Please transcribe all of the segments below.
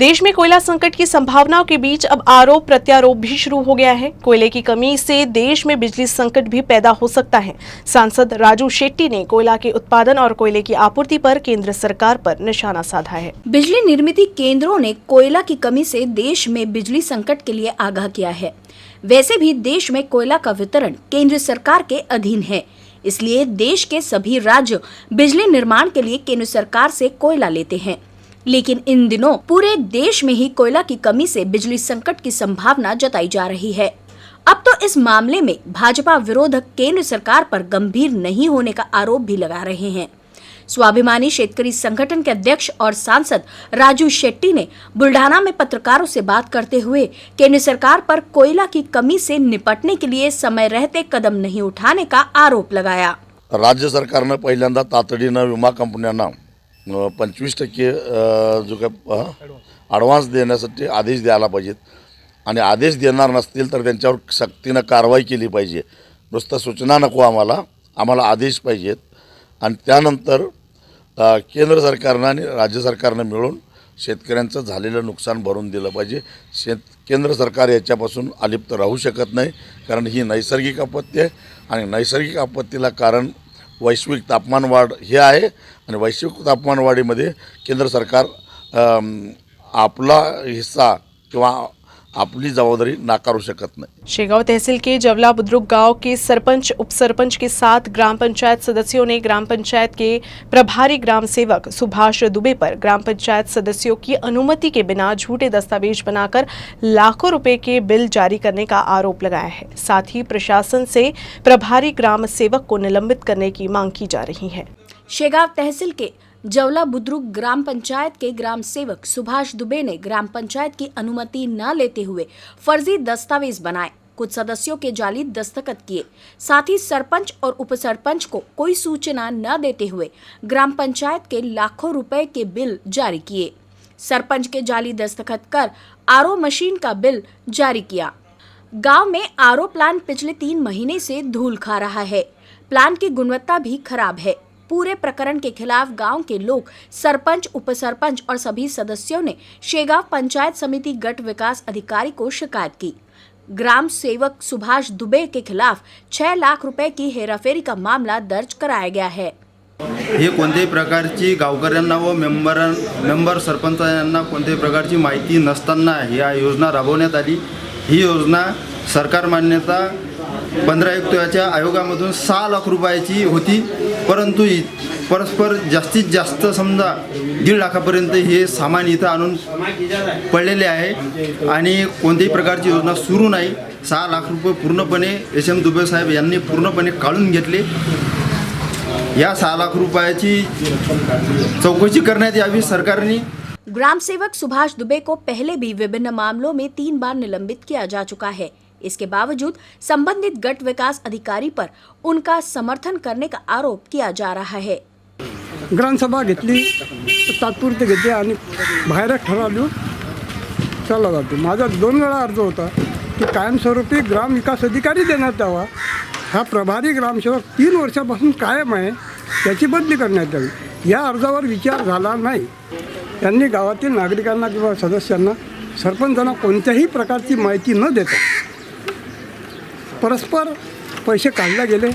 देश में कोयला संकट की संभावनाओं के बीच अब आरोप प्रत्यारोप भी शुरू हो गया है। कोयले की कमी से देश में बिजली संकट भी पैदा हो सकता है। सांसद राजू शेट्टी ने कोयला के उत्पादन और कोयले की आपूर्ति पर केंद्र सरकार पर निशाना साधा है। बिजली निर्मित केंद्रों ने कोयला की कमी से देश में बिजली संकट के लिए आगाह किया है। वैसे भी देश में कोयला का वितरण केंद्र सरकार के अधीन है, इसलिए देश के सभी राज्य बिजली निर्माण के लिए केंद्र सरकार से कोयला लेते हैं। लेकिन इन दिनों पूरे देश में ही कोयला की कमी से बिजली संकट की संभावना जताई जा रही है। अब तो इस मामले में भाजपा विरोधक केंद्र सरकार पर गंभीर नहीं होने का आरोप भी लगा रहे हैं। स्वाभिमानी शेतकरी संगठन के अध्यक्ष और सांसद राजू शेट्टी ने बुल्ढाना में पत्रकारों से बात करते हुए केंद्र सरकार पर कोयला की कमी से निपटने के लिए समय रहते कदम नहीं उठाने का आरोप लगाया। राज्य सरकारने पहिल्यांदा तातडीने विमा कंपन्यांना 25% जो काय ॲडव्हान्स देण्यासाठी आदेश द्यायला पाहिजेत आणि आदेश देणार नसतील तर त्यांच्यावर सक्तीने कारवाई केली पाहिजे। नुसतं सूचना नको, आम्हाला आदेश पाहिजेत आणि त्यानंतर केंद्र सरकारने आणि राज्य सरकारने मिळून शेतकऱ्यांचं झालेलं नुकसान भरून दिलं पाहिजे। केंद्र सरकार याच्यापासून अलिप्त राहू शकत नाही, कारण ही नैसर्गिक आपत्ती आहे आणि नैसर्गिक आपत्तीला कारण वैश्विक तापमान वाढ हे आहे आणि वैश्विक तापमान वाढीमध्ये केंद्र सरकार आपला हिस्सा किंवा अपनी जवाबदारी नाकारू शकत नहीं। शेगांव तहसील के जवला बुद्रुक गांव के सरपंच उप सरपंच के साथ ग्राम पंचायत सदस्यों ने ग्राम पंचायत के प्रभारी ग्राम सेवक सुभाष दुबे पर ग्राम पंचायत सदस्यों की अनुमति के बिना झूठे दस्तावेज बनाकर लाखों रुपए के बिल जारी करने का आरोप लगाया है। साथ ही प्रशासन से प्रभारी ग्राम सेवक को निलंबित करने की मांग की जा रही है। शेगांव तहसील के जवला बुद्रुक ग्राम पंचायत के ग्राम सेवक सुभाष दुबे ने ग्राम पंचायत की अनुमति न लेते हुए फर्जी दस्तावेज बनाए, कुछ सदस्यों के जाली दस्तखत किए, साथ ही सरपंच और उप सरपंच को कोई सूचना न देते हुए ग्राम पंचायत के लाखों रुपए के बिल जारी किए। सरपंच के जाली दस्तखत कर आरओ मशीन का बिल जारी किया। गांव में आरओ प्लांट पिछले 3 महीने से धूल खा रहा है। प्लांट की गुणवत्ता भी खराब है। पूरे प्रकरण के खिलाफ गांव के लोग, सरपंच, उप सरपंच और सभी सदस्यों ने शेगांव पंचायत समिति गट विकास अधिकारी को शिकायत की। ग्राम सेवक सुभाष दुबे के खिलाफ 6 लाख रुपए की हेराफेरी का मामला दर्ज कराया गया है। हे कोणत्याही प्रकारची गावकऱ्यांना व मेंबर सरपंचांना कोणत्याही प्रकारची माहिती नसताना या योजना राबवण्यात आली। ही योजना सरकार मान्यता 15 आयुक्ताच्या आयोगामधून 6 लाख रुपयाची होती, परंतु परस्पर जास्तीत जास्त समजा 1.5 लाखापर्यंत हे सामान इथं आणून पडलेले आहे आणि कोणत्याही प्रकारची योजना सुरू नाही। 6 लाख रुपये पूर्णपणे SM दुबे साहेब यांनी पूर्णपणे काढून घेतले। या 6 लाख रुपयाची चौकशी करण्यात यावी सरकारने। ग्राम सेवक सुभाष दुबे को पहले भी विभिन्न मामलों में 3 बार निलंबित किया जा चुका है। इसके बावजूद संबंधित गट विकास अधिकारी पर उनका समर्थन करने का आरोप किया जा रहा है। ग्रामसभा घेतली, तात्पुरते घेतली आणि बाहेर ठरवलं चालला जातो। माझा 2 वेळा अर्ज होता की कायमस्वरूपी ग्राम विकास अधिकारी देण्यात यावा। हा प्रभारी ग्रामसेवक 3 वर्षापासून कायम आहे, त्याची बदली करण्यात यावी। या अर्जावर विचार झाला नाही। त्यांनी गावातील नागरिकांना किंवा सदस्यांना, सरपंचांना कोणत्याही प्रकारची माहिती न देता परस्पर पैसे काढले गेले।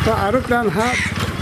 तो आरोप प्लान हा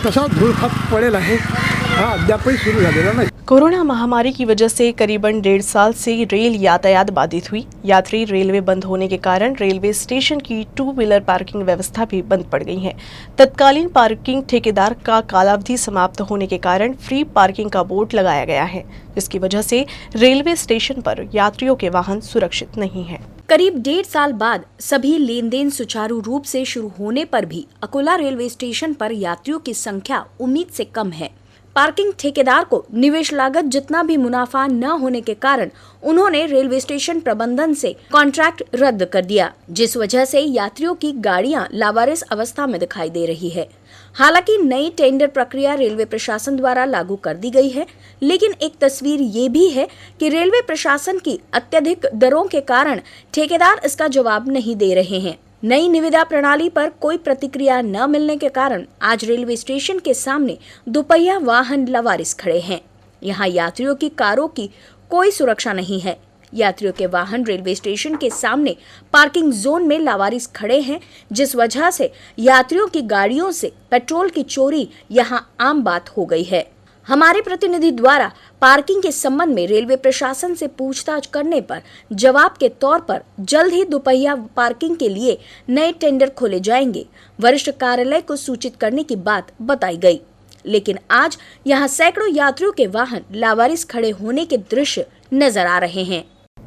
तसा धूळखात पडेल आहे, हा अद्यापही सुरू झालेला नाही। कोरोना महामारी की वजह से करीबन 1.5 साल से रेल यातायात बाधित हुई। यात्री रेलवे बंद होने के कारण रेलवे स्टेशन की 2 व्हीलर पार्किंग व्यवस्था भी बंद पड़ गई है। तत्कालीन पार्किंग ठेकेदार का कालावधि समाप्त होने के कारण फ्री पार्किंग का बोर्ड लगाया गया है, जिसकी वजह से रेलवे स्टेशन पर यात्रियों के वाहन सुरक्षित नहीं है। करीब 1.5 साल बाद सभी लेन देन सुचारू रूप से शुरू होने पर भी अकोला रेलवे स्टेशन पर यात्रियों की संख्या उम्मीद से कम है। पार्किंग ठेकेदार को निवेश लागत जितना भी मुनाफा न होने के कारण उन्होंने रेलवे स्टेशन प्रबंधन से कॉन्ट्रैक्ट रद्द कर दिया, जिस वजह से यात्रियों की गाड़ियां लावारिस अवस्था में दिखाई दे रही है। हालांकि नई टेंडर प्रक्रिया रेलवे प्रशासन द्वारा लागू कर दी गई है, लेकिन एक तस्वीर ये भी है कि रेलवे प्रशासन की अत्यधिक दरों के कारण ठेकेदार इसका जवाब नहीं दे रहे हैं। नई निविदा प्रणाली पर कोई प्रतिक्रिया न मिलने के कारण आज रेलवे स्टेशन के सामने दोपहिया वाहन लवारिस खड़े हैं। यहाँ यात्रियों की कारों की कोई सुरक्षा नहीं है। यात्रियों के वाहन रेलवे स्टेशन के सामने पार्किंग जोन में लावारिस खड़े हैं, जिस वजह से यात्रियों की गाड़ियों से पेट्रोल की चोरी यहां आम बात हो गई है। हमारे प्रतिनिधि द्वारा पार्किंग के संबंध में रेलवे प्रशासन से पूछताछ करने पर जवाब के तौर पर जल्द ही दोपहिया पार्किंग के लिए नए टेंडर खोले जाएंगे, वरिष्ठ कार्यालय को सूचित करने की बात बताई गई। लेकिन आज यहां सैकड़ों यात्रियों के वाहन लावारिस खड़े होने के दृश्य नजर आ रहे हैं।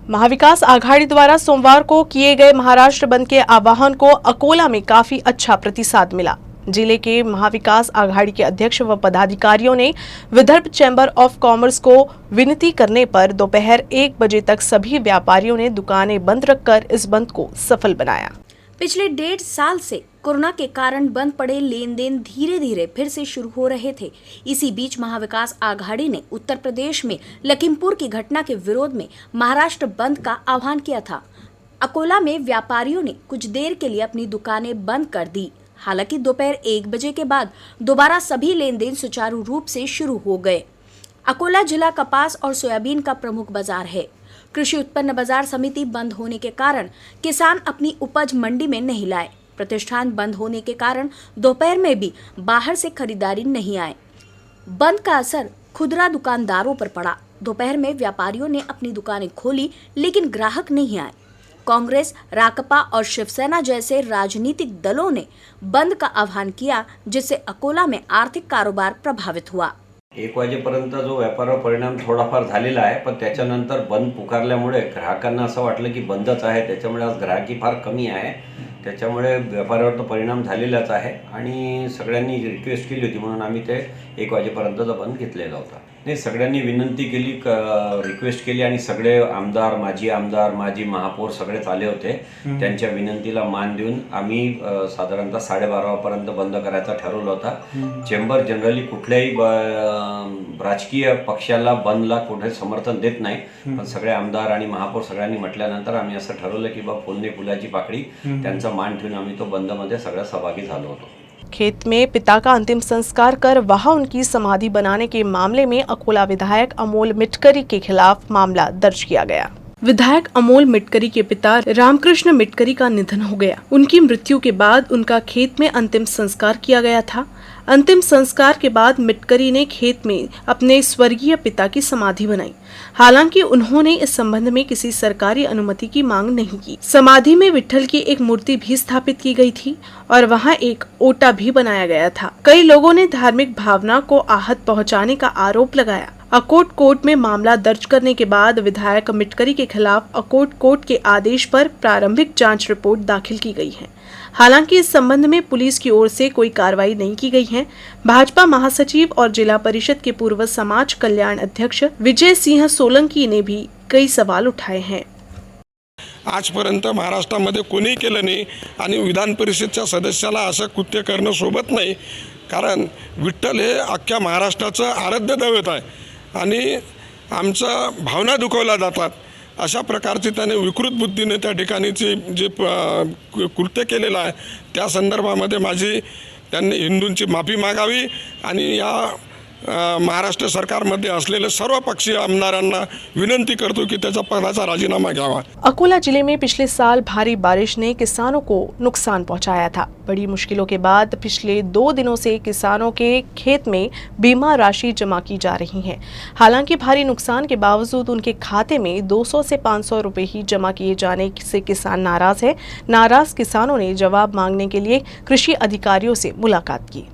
महाविकास आघाड़ी द्वारा सोमवार को किए गए महाराष्ट्र बंद के आह्वान को अकोला में काफी अच्छा प्रतिसाद मिला। जिले के महाविकास आघाड़ी के अध्यक्ष व पदाधिकारियों ने विदर्भ चैम्बर ऑफ कॉमर्स को विनती करने पर दोपहर 1 बजे तक सभी व्यापारियों ने दुकानें बंद रखकर इस बंद को सफल बनाया। पिछले 1.5 साल से कोरोना के कारण बंद पड़े लेन देन धीरे धीरे फिर से शुरू हो रहे थे। इसी बीच महाविकास आघाड़ी ने उत्तर प्रदेश में लखीमपुर की घटना के विरोध में महाराष्ट्र बंद का आह्वान किया था। अकोला में व्यापारियों ने कुछ देर के लिए अपनी दुकानें बंद कर दी। हालांकि दोपहर 1 बजे के बाद दोबारा सभी लेन देन सुचारू रूप से शुरू हो गए। अकोला जिला कपास और सोयाबीन का प्रमुख बाजार है। कृषि उत्पन्न बाजार समिति बंद होने के कारण किसान अपनी उपज मंडी में नहीं लाए। प्रतिष्ठान बंद होने के कारण दोपहर में भी बाहर से खरीदारी नहीं आए। बंद का असर खुदरा दुकानदारों पर पड़ा। दोपहर में व्यापारियों ने अपनी दुकानें खोली, लेकिन ग्राहक नहीं आए। कांग्रेस, राकपा और शिवसेना जैसे राजनीतिक दलों ने बंद का आह्वान किया, जिससे अकोला में आर्थिक कारोबार प्रभावित हुआ। 1 वाजेपर्यंत जो व्यापारावर परिणाम थोडाफार झालेला आहे, पण त्याच्यानंतर बंद पुकारल्यामुळे ग्राहकांना असं वाटलं की बंदच आहे, त्याच्यामुळे आज ग्राहकी फार कमी आहे, त्याच्यामुळे व्यापारावर तो परिणाम झालेलाच आहे आणि सगळ्यांनी रिक्वेस्ट केली होती म्हणून आम्ही ते 1 वाजेपर्यंतचा बंद घेतलेला होता। नाही, सगळ्यांनी विनंती केली, रिक्वेस्ट केली आणि सगळे आमदार, माजी महापौर सगळेच आले होते। त्यांच्या विनंतीला मान देऊन आम्ही साधारणतः 12:30 पर्यंत बंद करायचा ठरवलं होता। चेंबर जनरली कुठल्याही राजकीय पक्षाला बंदला कुठे समर्थन देत नाही, पण सगळे आमदार आणि महापौर सगळ्यांनी म्हटल्यानंतर आम्ही असं ठरवलं की बा फुलने फुलाची पाकळी त्यांचा मान ठेवून आम्ही तो बंदमध्ये सगळ्या सहभागी झालो होतो। खेत में पिता का अंतिम संस्कार कर वहां उनकी समाधि बनाने के मामले में अकोला विधायक अमोल मिटकरी के खिलाफ मामला दर्ज किया गया। विधायक अमोल मिटकरी के पिता रामकृष्ण मिटकरी का निधन हो गया। उनकी मृत्यु के बाद उनका खेत में अंतिम संस्कार किया गया था। अंतिम संस्कार के बाद मिटकरी ने खेत में अपने स्वर्गीय पिता की समाधि बनाई। हालांकि उन्होंने इस संबंध में किसी सरकारी अनुमति की मांग नहीं की। समाधि में विट्ठल की एक मूर्ति भी स्थापित की गई थी और वहां एक ओटा भी बनाया गया था। कई लोगों ने धार्मिक भावना को आहत पहुंचाने का आरोप लगाया। अकोट कोर्ट में मामला दर्ज करने के बाद विधायक मिटकरी के खिलाफ अकोट कोर्ट के आदेश पर प्रारंभिक जांच रिपोर्ट दाखिल की गई है। हालांकि इस संबंध में पुलिस की ओर से कोई कार्रवाई नहीं की गई है। भाजपा महासचिव और जिला परिषद के पूर्व समाज कल्याण अध्यक्ष विजय सिंह सोलंकी ने भी कई सवाल उठाए हैं। आजपर्यंत महाराष्ट्रामध्ये कोणी केलं नाही आणि विधान परिषदच्या सदस्याला असं कृत्य करणं सोबत नाही, कारण विठ्ठल हे अख्ख्या महाराष्ट्राचं आराध्य दैवत आहे आणि आमच्या भावना दुखवल्या जातात। अशा प्रकारची त्याने विकृत बुद्धीने त्या ठिकाणीचे जे कृत्य केलेलं आहे त्या संदर्भामध्ये त्यांनी हिंदूंची माफी मागावी आणि या महाराष्ट्र सरकारमध्ये असलेले सर्व पक्षीय आमदारांना विनंती करतो की त्याचा पदाचा राजीनामा घ्यावा। अकोला जिले में पिछले साल भारी बारिश ने किसानों को नुकसान पहुंचाया था। बड़ी मुश्किलों के बाद पिछले 2 दिनों से किसानों के खेत में बीमा राशि जमा की जा रही है। हालांकि भारी नुकसान के बावजूद उनके खाते में 200 से 500 रुपए ही जमा किए जाने से किसान नाराज है। नाराज किसानों ने जवाब मांगने के लिए कृषि अधिकारियों से मुलाकात की।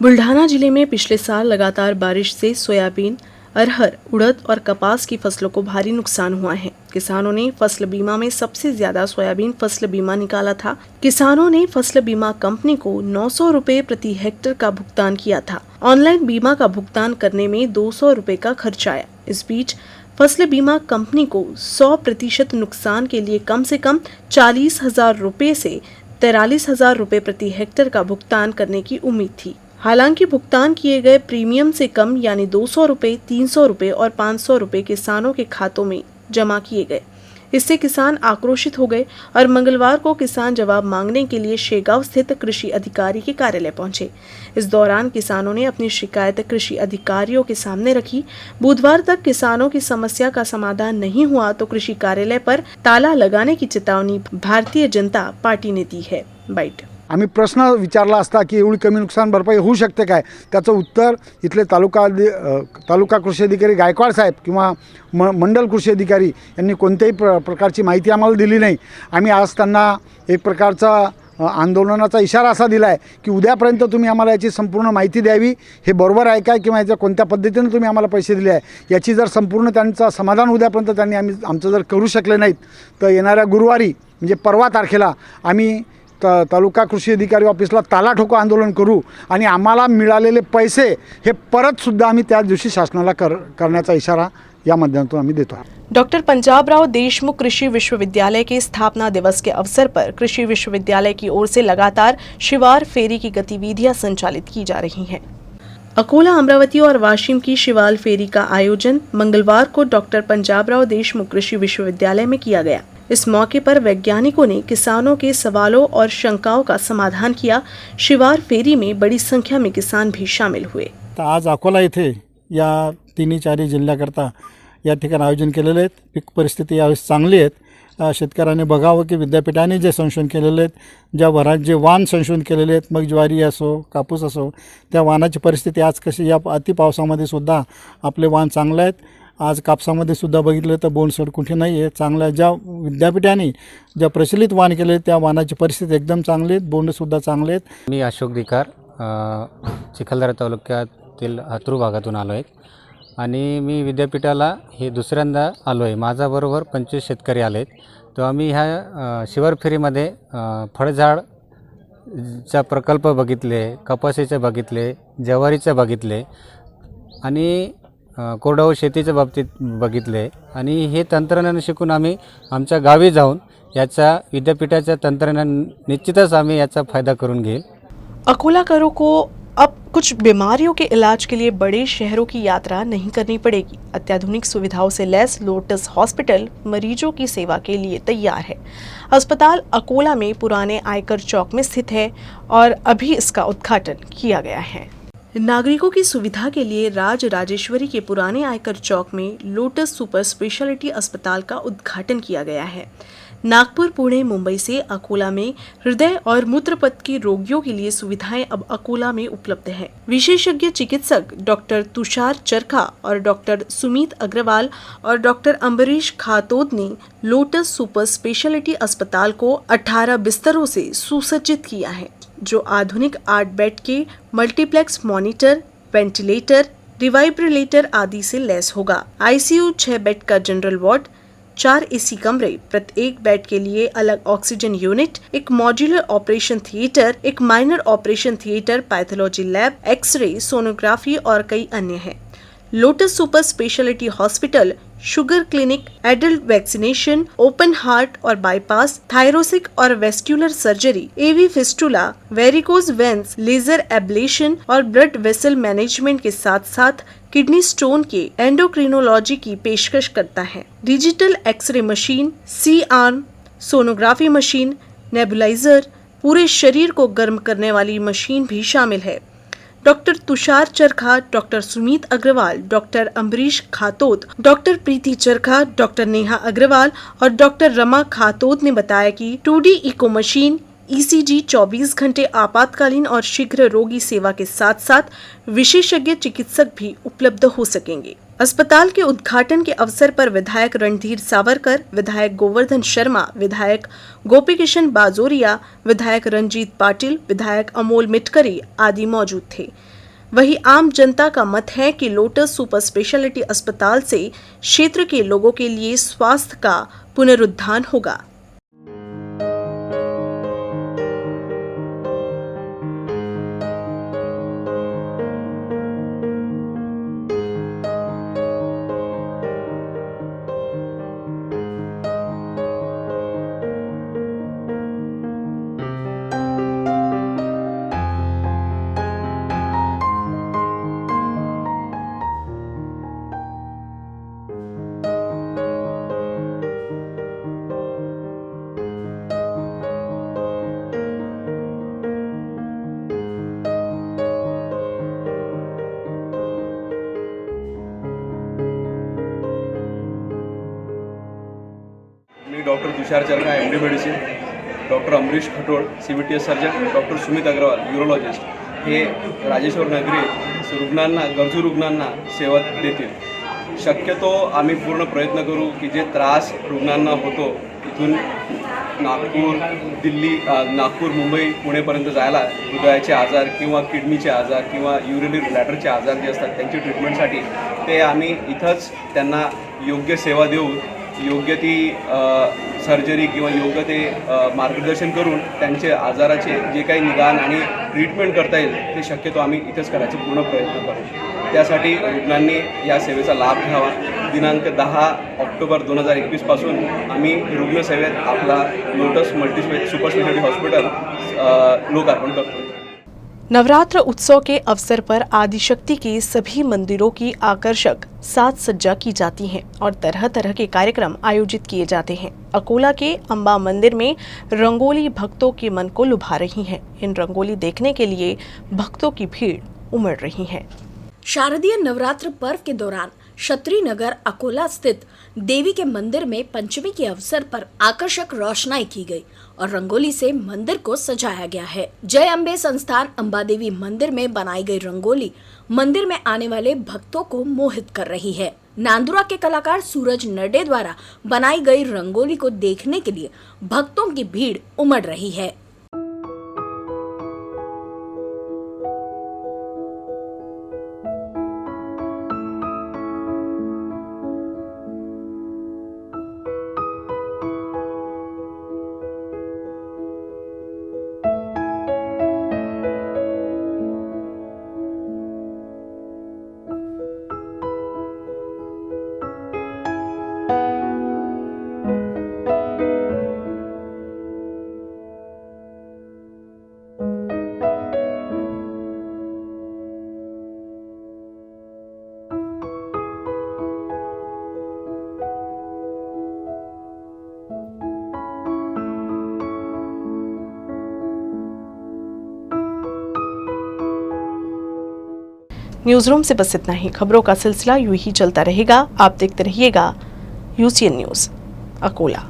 बुल्ढाना जिले में पिछले साल लगातार बारिश से सोयाबीन, अरहर, उड़द और कपास की फसलों को भारी नुकसान हुआ है। किसानों ने फसल बीमा में सबसे ज्यादा सोयाबीन फसल बीमा निकाला था। किसानों ने फसल बीमा कंपनी को 900 रुपए प्रति हेक्टेयर का भुगतान किया था। ऑनलाइन बीमा का भुगतान करने में 200 रुपए का खर्च आया। इस बीच फसल बीमा कंपनी को 100% नुकसान के लिए कम से कम 40,000 रुपए से 43,000 रुपए प्रति हेक्टेयर का भुगतान करने की उम्मीद थी। हालांकि भुगतान किए गए प्रीमियम से कम यानी 200 रुपए, 300 रुपए और 500 रुपए किसानों के खातों में जमा किए गए। इससे किसान आक्रोशित हो गए और मंगलवार को किसान जवाब मांगने के लिए शेगांव स्थित कृषि अधिकारी के कार्यालय पहुंचे। इस दौरान किसानों ने अपनी शिकायत कृषि अधिकारियों के सामने रखी। बुधवार तक किसानों की समस्या का समाधान नहीं हुआ तो कृषि कार्यालय पर ताला लगाने की चेतावनी भारतीय जनता पार्टी ने दी है। बाईट आम्ही प्रश्न विचारला असता की एवढी कमी नुकसान भरपाई होऊ शकते काय, त्याचं उत्तर इथले तालुका कृषी अधिकारी गायकवाड साहेब किंवा मंडल कृषी अधिकारी यांनी कोणत्याही प्रकारची माहिती आम्हाला दिली नाही। आम्ही आज त्यांना एक प्रकारचा आंदोलनाचा इशारा असा दिला आहे की उद्यापर्यंत तुम्ही आम्हाला याची संपूर्ण माहिती द्यावी, हे बरोबर आहे काय किंवा याच्या कोणत्या पद्धतीने तुम्ही आम्हाला पैसे दिले आहे याची जर संपूर्ण त्यांचं समाधान उद्यापर्यंत त्यांनी आमचं जर करू शकले नाहीत तर येणाऱ्या गुरुवारी म्हणजे परवा तारखेला आम्ही तालुका कृषी अधिकारी ऑफिसला ताला ठोको आंदोलन करू आणि आम्हाला मिळालेले पैसे हे परतसुद्धा आम्ही त्याच दिवशी शासनाला करण्याचा इशारा या माध्यमातून आम्ही देतो। डॉक्टर पंजाबराव देशमुख कृषि विश्वविद्यालय के स्थापना दिवस के अवसर पर कृषि विश्वविद्यालय की ओर से लगातार शिवार फेरी की गतिविधियां संचालित की जा रही हैं। अकोला, अमरावती और वाशिम की शिवाल फेरी का आयोजन मंगलवार को डॉक्टर पंजाबराव देशमुख कृषि विश्वविद्यालय में किया गया। इस मौके पर वैज्ञानिकों ने किसानों के सवालों और शंकाओं का समाधान किया। शिवार फेरी में बड़ी संख्या में किसान भी शामिल हुए। तर आज अकोला येथे या तिन्ही चारही जिल्ह्याकरता या ठिकाणी आयोजन केलेले आहेत। पीक परिस्थिती यावेळेस चांगली आहेत। शेतकऱ्यांनी बघावं की विद्यापीठाने जे संशोधन केलेले आहेत, ज्या वरात जे वाण संशोधन केलेले आहेत, मग ज्वारी असो कापूस असो, त्या वाणाची परिस्थिती आज कशी या अतिपावसामध्ये सुद्धा आपले वाण चांगले आहेत। आज कापसामध्ये सुद्धा बघितलं तर बोंडसड कुठे नाही आहे। चांगल्या ज्या विद्यापीठाने ज्या प्रचलित वाण केले त्या वाणाची परिस्थिती एकदम चांगली आहेत, बोंडसुद्धा चांगले आहेत। मी अशोक दिकार चिखलदरा तालुक्यातील हातरू भागातून आलो आहे आणि मी विद्यापीठाला हे दुसऱ्यांदा आलो आहे। माझ्याबरोबर 25 शेतकरी आले आहेत। तर आम्ही ह्या शिवार फेरीमध्ये फळझाडचा प्रकल्प बघितले, कपाशीचे बघितले, ज्वारीचे बघितले आणि कोरडवाहू शेतीच्या बाबतीत बघितले आणि हे तंत्रज्ञान शिकून आम्ही आमच्या गावी जाऊन याचा विद्यापीठाच्या तंत्रज्ञान निश्चितच आम्ही याचा फायदा करून घेईल। अकोलाकरों को अब कुछ बीमारियों के इलाज के लिए बड़े शहरों की यात्रा नहीं करनी पड़ेगी। अत्याधुनिक सुविधाओं से लैस लोटस हॉस्पिटल मरीजों की सेवा के लिए तैयार है। अस्पताल अकोला में पुराने आयकर चौक में स्थित है और अभी इसका उद्घाटन किया गया है। नागरिकों की सुविधा के लिए राजेश्वरी के पुराने आयकर चौक में लोटस सुपर स्पेशलिटी अस्पताल का उद्घाटन किया गया है। नागपुर, पुणे, मुंबई से अकोला में हृदय और मूत्रपथ के रोगियों के लिए सुविधाएं अब अकोला में उपलब्ध है। विशेषज्ञ चिकित्सक डॉक्टर तुषार चरखा और डॉक्टर सुमित अग्रवाल और डॉक्टर अम्बरीश खातोद ने लोटस सुपर स्पेशलिटी अस्पताल को 18 बिस्तरों से सुसज्जित किया है, जो आधुनिक 8 बेड के मल्टीप्लेक्स मॉनिटर, वेंटिलेटर, डिवाइब्रिलेटर आदि से लैस होगा। आईसीयू 6 बेड का जनरल वार्ड, 4 एसी कमरे, प्रत्येक बेड के लिए अलग ऑक्सीजन यूनिट, एक मॉड्यूलर ऑपरेशन थिएटर, एक minor operation theatre, pathology lab, x-ray, sonography और कई अन्य हैं। Lotus super speciality hospital sugar clinic, adult vaccination, open heart और बाईपास, थायरोसिक और vascular surgery, AV fistula, varicose veins, laser ablation और blood vessel management के साथ साथ किडनी स्टोन के एंडोक्रिनोलॉजी की पेशकश करता है। डिजिटल एक्सरे मशीन, सी आर्म, सोनोग्राफी मशीन, नेबुलाइजर, पूरे शरीर को गर्म करने वाली मशीन भी शामिल है। Doctor Tushar Charkha, doctor Sumit Agarwal, doctor Ambarish Khatod, doctor Preeti Charkha, doctor Neha Agarwal और डॉक्टर रमा खातोद ने बताया कि 2D इको मशीन, ईसीजी, 24 घंटे आपातकालीन और शीघ्र रोगी सेवा के साथ साथ विशेषज्ञ चिकित्सक भी उपलब्ध हो सकेंगे। अस्पताल के उद्घाटन के अवसर पर विधायक रणधीर सावरकर, विधायक गोवर्धन शर्मा, विधायक गोपी किशन बाजोरिया, विधायक रंजीत पाटिल, विधायक अमोल मिटकरी आदि मौजूद थे। वहीं आम जनता का मत है कि लोटस सुपर स्पेशलिटी अस्पताल से क्षेत्र के लोगों के लिए स्वास्थ्य का पुनरुत्थान होगा। Doctor Tushar Charkha MD medicine, doctor Amrish Khatod CVTS surgeon, doctor Sumit Agarwal urologist हे राजेश्वर नगरी रुग्णांना, गरजू रुग्णांना सेवा देतील. शक्यतो आम्ही पूर्ण प्रयत्न करू की जे त्रास रुग्णांना होतो इथून नागपूर, दिल्ली, नागपूर, मुंबई, पुणेपर्यंत जायला हृदयाचे आजार किंवा किडनीचे आजार किंवा युरिनरी ब्लॅडरचे आजार जे असतात त्यांची ट्रीटमेंटसाठी ते आम्ही इथंच त्यांना योग्य सेवा देऊन योग्य ती सर्जरी किंवा योग्य ते मार्गदर्शन करून त्यांचे आजाराचे जे काही निदान आणि ट्रीटमेंट करता येईल ते शक्यतो आम्ही इथंच करायचे पूर्ण प्रयत्न करू. त्यासाठी रुग्णांनी या सेवेचा लाभ घ्यावा. दिनांक 10 ऑक्टोबर 2021 पासून आम्ही रुग्णसेवेत आपला लोटस सुपर स्पेशालिटी हॉस्पिटल लोकार्पण करतो. नवरात्र उत्सव के अवसर पर आदिशक्ति के सभी मंदिरों की आकर्षक साज सज्जा की जाती है और तरह तरह के कार्यक्रम आयोजित किए जाते हैं. अकोला के अंबा मंदिर में रंगोली भक्तों के मन को लुभा रही है. इन रंगोली देखने के लिए भक्तों की भीड़ उमड़ रही है. शारदीय नवरात्र पर्व के दौरान क्षत्रिय नगर अकोला स्थित देवी के मंदिर में पंचमी के अवसर पर आकर्षक रोशनाई की गई और रंगोली से मंदिर को सजाया गया है. जय अम्बे संस्थान अंबा देवी मंदिर में बनाई गई रंगोली मंदिर में आने वाले भक्तों को मोहित कर रही है. नांदुरा के कलाकार सूरज नड्डे द्वारा बनाई गई रंगोली को देखने के लिए भक्तों की भीड़ उमड़ रही है. न्यूज रूम से बस इतना ही. खबरों का सिलसिला यूं ही चलता रहेगा. आप देखते रहिएगा UCN न्यूज अकोला.